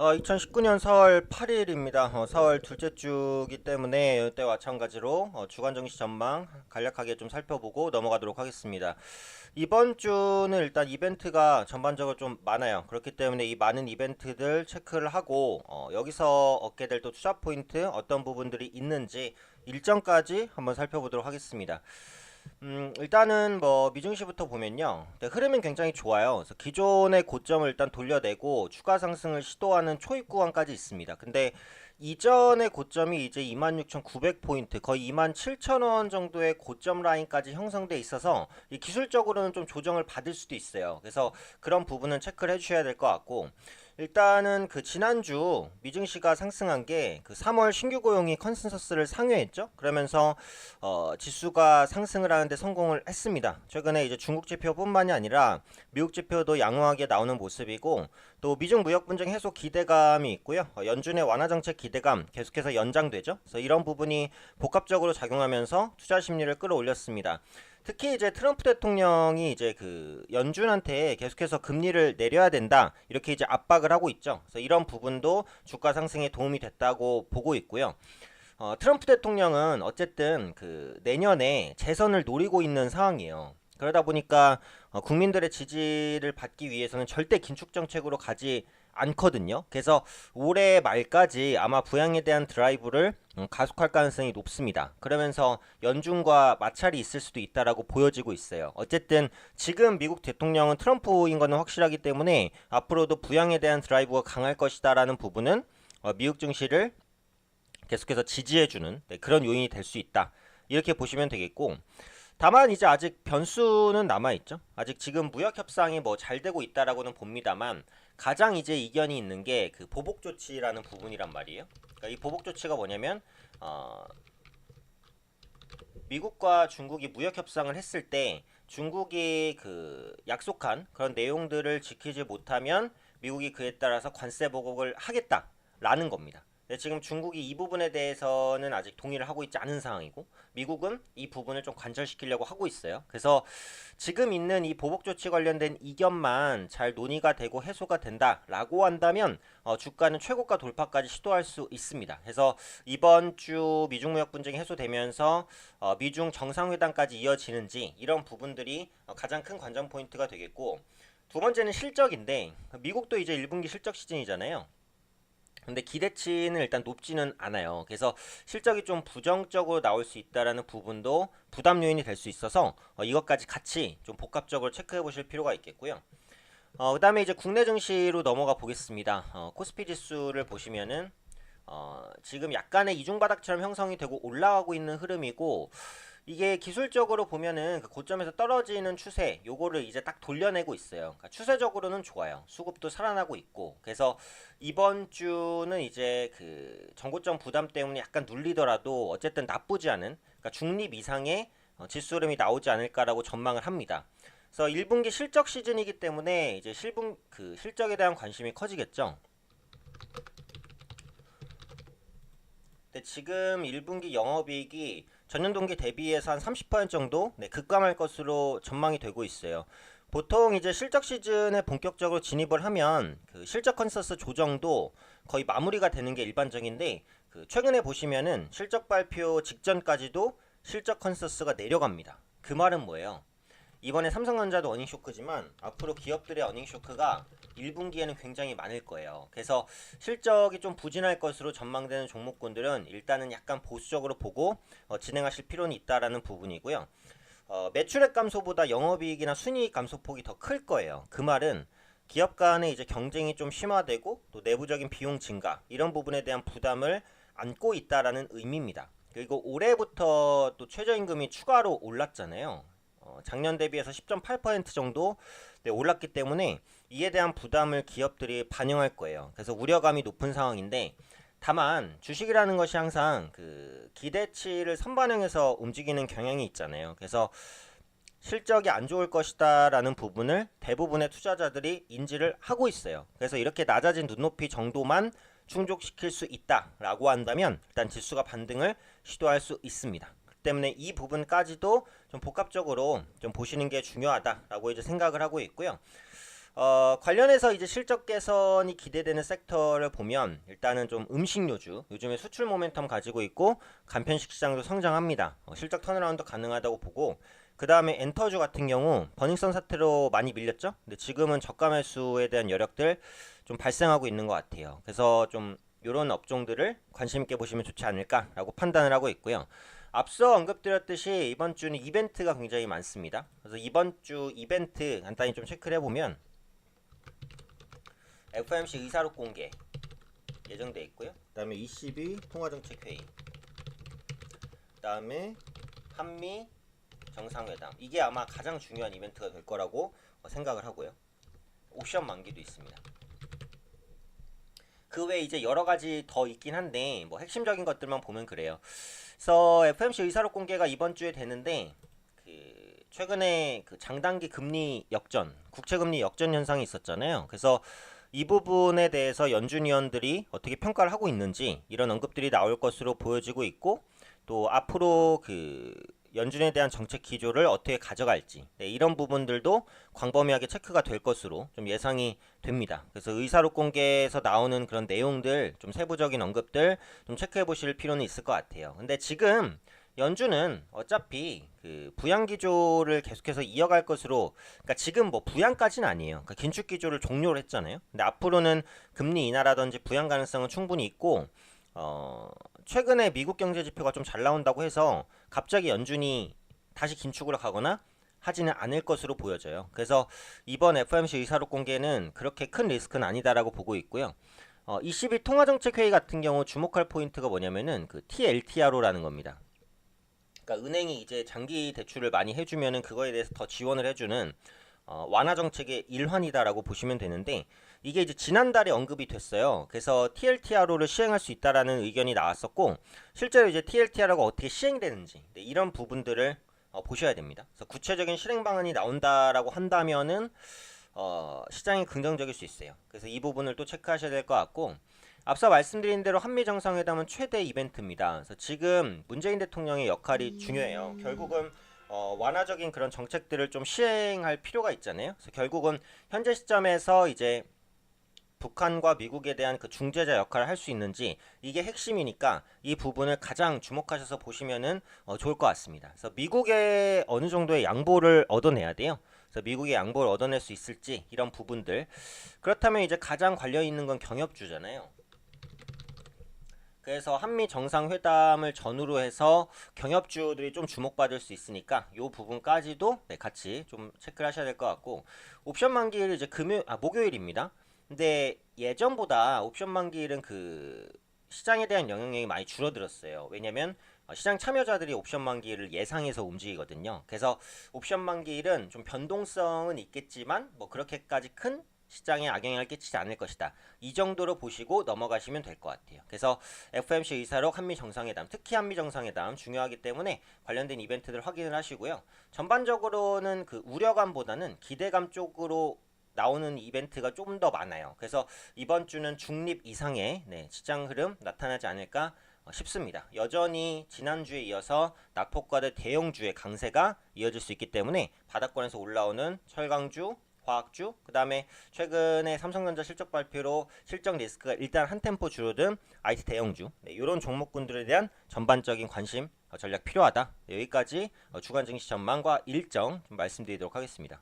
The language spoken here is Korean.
2019년 4월 8일입니다. 4월 둘째 주기 때문에 이때 마찬가지로 주간 증시 전망 간략하게 좀 살펴보고 넘어가도록 하겠습니다. 이번 주는 일단 이벤트가 전반적으로 좀 많아요. 그렇기 때문에 이 많은 이벤트들 체크를 하고 여기서 얻게 될 또 투자 포인트 어떤 부분들이 있는지 일정까지 한번 살펴보도록 하겠습니다. 일단은 뭐 미증시부터 보면요. 네, 흐름은 굉장히 좋아요. 그래서 기존의 고점을 일단 돌려내고 추가 상승을 시도하는 초입 구간까지 있습니다. 근데 이전의 고점이 이제 26,900포인트, 거의 27,000원 정도의 고점 라인까지 형성돼 있어서 이 기술적으로는 좀 조정을 받을 수도 있어요. 그래서 그런 부분은 체크를 해주셔야 될 것 같고, 일단은 그 지난주 미증시가 상승한 게 그 3월 신규 고용이 컨센서스를 상회했죠. 그러면서 지수가 상승을 하는데 성공을 했습니다. 최근에 이제 중국 지표뿐만이 아니라 미국 지표도 양호하게 나오는 모습이고, 또 미중 무역 분쟁 해소 기대감이 있고요. 연준의 완화 정책 기대감 계속해서 연장되죠. 그래서 이런 부분이 복합적으로 작용하면서 투자 심리를 끌어올렸습니다. 특히 이제 트럼프 대통령이 이제 그 연준한테 계속해서 금리를 내려야 된다 이렇게 이제 압박을 하고 있죠. 그래서 이런 부분도 주가 상승에 도움이 됐다고 보고 있고요. 트럼프 대통령은 어쨌든 그 내년에 재선을 노리고 있는 상황이에요. 그러다 보니까 국민들의 지지를 받기 위해서는 절대 긴축 정책으로 가지 않거든요. 그래서 올해 말까지 아마 부양에 대한 드라이브를 가속할 가능성이 높습니다. 그러면서 연준과 마찰이 있을 수도 있다라고 보여지고 있어요. 어쨌든 지금 미국 대통령은 트럼프인 것은 확실하기 때문에 앞으로도 부양에 대한 드라이브가 강할 것이다라는 부분은 미국 증시를 계속해서 지지해주는 그런 요인이 될 수 있다. 이렇게 보시면 되겠고, 다만 이제 아직 변수는 남아있죠. 아직 지금 무역 협상이 뭐 잘 되고 있다라고는 봅니다만 가장 이제 이견이 있는 게 그 보복 조치라는 부분이란 말이에요. 그러니까 이 보복 조치가 뭐냐면 미국과 중국이 무역 협상을 했을 때 중국이 그 약속한 그런 내용들을 지키지 못하면 미국이 그에 따라서 관세 보복을 하겠다라는 겁니다. 지금 중국이 이 부분에 대해서는 아직 동의를 하고 있지 않은 상황이고 미국은 이 부분을 좀 관철시키려고 하고 있어요. 그래서 지금 있는 이 보복 조치 관련된 이견만 잘 논의가 되고 해소가 된다라고 한다면 주가는 최고가 돌파까지 시도할 수 있습니다. 그래서 이번 주 미중 무역 분쟁이 해소되면서 미중 정상회담까지 이어지는지 이런 부분들이 가장 큰 관전 포인트가 되겠고, 두 번째는 실적인데 미국도 이제 1분기 실적 시즌이잖아요. 근데 기대치는 일단 높지는 않아요. 그래서 실적이 좀 부정적으로 나올 수 있다라는 부분도 부담 요인이 될 수 있어서 이것까지 같이 좀 복합적으로 체크해 보실 필요가 있겠고요. 그다음에 이제 국내 증시로 넘어가 보겠습니다. 코스피 지수를 보시면은 지금 약간의 이중바닥처럼 형성이 되고 올라가고 있는 흐름이고, 이게 기술적으로 보면은 그 고점에서 떨어지는 추세 요거를 이제 딱 돌려내고 있어요. 그러니까 추세적으로는 좋아요. 수급도 살아나고 있고, 그래서 이번 주는 이제 그 전고점 부담 때문에 약간 눌리더라도 어쨌든 나쁘지 않은, 그러니까 중립 이상의 지수 흐름이 나오지 않을까라고 전망을 합니다. 그래서 1분기 실적 시즌이기 때문에 이제 그 실적에 대한 관심이 커지겠죠. 근데 지금 1분기 영업이익이 전년 동기 대비해서 한 30% 정도 급감할 것으로 전망이 되고 있어요. 보통 이제 실적 시즌에 본격적으로 진입을 하면 그 실적 컨센서스 조정도 거의 마무리가 되는 게 일반적인데, 그 최근에 보시면은 실적 발표 직전까지도 실적 컨센서스가 내려갑니다. 그 말은 뭐예요? 이번에 삼성전자도 어닝 쇼크지만 앞으로 기업들의 어닝 쇼크가 1분기에는 굉장히 많을 거예요. 그래서 실적이 좀 부진할 것으로 전망되는 종목군들은 일단은 약간 보수적으로 보고 진행하실 필요는 있다라는 부분이고요. 매출액 감소보다 영업이익이나 순이익 감소폭이 더 클 거예요. 그 말은 기업 간의 이제 경쟁이 좀 심화되고 또 내부적인 비용 증가 이런 부분에 대한 부담을 안고 있다라는 의미입니다. 그리고 올해부터 또 최저임금이 추가로 올랐잖아요. 작년 대비해서 10.8% 정도 올랐기 때문에 이에 대한 부담을 기업들이 반영할 거예요. 그래서 우려감이 높은 상황인데, 다만 주식이라는 것이 항상 그 기대치를 선반영해서 움직이는 경향이 있잖아요. 그래서 실적이 안 좋을 것이다라는 부분을 대부분의 투자자들이 인지를 하고 있어요. 그래서 이렇게 낮아진 눈높이 정도만 충족시킬 수 있다라고 한다면 일단 지수가 반등을 시도할 수 있습니다. 때문에 이 부분까지도 좀 복합적으로 좀 보시는 게 중요하다라고 이제 생각을 하고 있고요. 관련해서 이제 실적 개선이 기대되는 섹터를 보면 일단은 좀 음식료주 요즘에 수출 모멘텀 가지고 있고 간편식 시장도 성장합니다. 실적 턴어라운드 가능하다고 보고 그 다음에 엔터주 같은 경우 버닝썬 사태로 많이 밀렸죠. 근데 지금은 저가 매수에 대한 여력들 좀 발생하고 있는 것 같아요. 그래서 좀 이런 업종들을 관심 있게 보시면 좋지 않을까라고 판단을 하고 있고요. 앞서 언급드렸듯이 이번 주는 이벤트가 굉장히 많습니다. 그래서 이번 주 이벤트 간단히 좀 체크를 해보면 FOMC 의사록 공개 예정돼 있고요. 그다음에 ECB 통화정책회의, 그다음에 한미 정상회담. 이게 아마 가장 중요한 이벤트가 될 거라고 생각을 하고요. 옵션 만기도 있습니다. 그 외에 이제 여러 가지 더 있긴 한데 뭐 핵심적인 것들만 보면 그래요. 그래서 FOMC 의사록 공개가 이번 주에 되는데 그 최근에 그 장단기 금리 역전, 국채 금리 역전 현상이 있었잖아요. 그래서 이 부분에 대해서 연준 위원들이 어떻게 평가를 하고 있는지 이런 언급들이 나올 것으로 보여지고 있고 또 앞으로 그 연준에 대한 정책 기조를 어떻게 가져갈지 이런 부분들도 광범위하게 체크가 될 것으로 좀 예상이 됩니다. 그래서 의사록 공개에서 나오는 그런 내용들 좀 세부적인 언급들 좀 체크해 보실 필요는 있을 것 같아요. 근데 지금 연준은 어차피 그 부양 기조를 계속해서 이어갈 것으로, 그러니까 지금 뭐 부양까지는 아니에요. 그러니까 긴축 기조를 종료를 했잖아요. 근데 앞으로는 금리 인하라든지 부양 가능성은 충분히 있고 최근에 미국 경제 지표가 좀 잘 나온다고 해서 갑자기 연준이 다시 긴축으로 가거나 하지는 않을 것으로 보여져요. 그래서 이번 FOMC 의사록 공개는 그렇게 큰 리스크는 아니다라고 보고 있고요. 20일 통화정책회의 같은 경우 주목할 포인트가 뭐냐면은 그 TLTRO라는 겁니다. 그러니까 은행이 이제 장기 대출을 많이 해주면은 그거에 대해서 더 지원을 해주는 완화 정책의 일환이다라고 보시면 되는데 이게 이제 지난달에 언급이 됐어요. 그래서 TLTRO를 시행할 수 있다라는 의견이 나왔었고 실제로 이제 TLTRO가 어떻게 시행되는지 이런 부분들을 보셔야 됩니다. 그래서 구체적인 실행 방안이 나온다라고 한다면은 시장이 긍정적일 수 있어요. 그래서 이 부분을 또 체크하셔야 될 것 같고 앞서 말씀드린 대로 한미 정상회담은 최대 이벤트입니다. 그래서 지금 문재인 대통령의 역할이 중요해요. 결국은 완화적인 그런 정책들을 좀 시행할 필요가 있잖아요. 그래서 결국은 현재 시점에서 이제 북한과 미국에 대한 그 중재자 역할을 할 수 있는지 이게 핵심이니까 이 부분을 가장 주목하셔서 보시면은 좋을 것 같습니다. 그래서 미국의 어느 정도의 양보를 얻어내야 돼요. 그래서 미국의 양보를 얻어낼 수 있을지 이런 부분들. 그렇다면 이제 가장 관련 있는 건 경협주잖아요. 그래서 한미 정상회담을 전후로 해서 경협주들이 좀 주목받을 수 있으니까 이 부분까지도 같이 좀 체크를 하셔야 될 것 같고 옵션 만기일 이제 목요일입니다. 근데 예전보다 옵션 만기일은 그 시장에 대한 영향력이 많이 줄어들었어요. 왜냐면 시장 참여자들이 옵션 만기일을 예상해서 움직이거든요. 그래서 옵션 만기일은 좀 변동성은 있겠지만 뭐 그렇게까지 큰 시장에 악영향을 끼치지 않을 것이다. 이 정도로 보시고 넘어가시면 될 것 같아요. 그래서 FOMC 의사록 한미 정상회담, 특히 한미 정상회담 중요하기 때문에 관련된 이벤트들 확인을 하시고요. 전반적으로는 그 우려감보다는 기대감 쪽으로 나오는 이벤트가 좀 더 많아요. 그래서 이번 주는 중립 이상의 시장 흐름 나타나지 않을까 싶습니다. 여전히 지난주에 이어서 낙폭과의 대형주의 강세가 이어질 수 있기 때문에 바닥권에서 올라오는 철강주, 화학주, 그 다음에 최근에 삼성전자 실적 발표로 실적 리스크가 일단 한 템포 줄어든 IT 대형주 이런 종목군들에 대한 전반적인 관심 전략 필요하다. 여기까지 주간 증시 전망과 일정 좀 말씀드리도록 하겠습니다.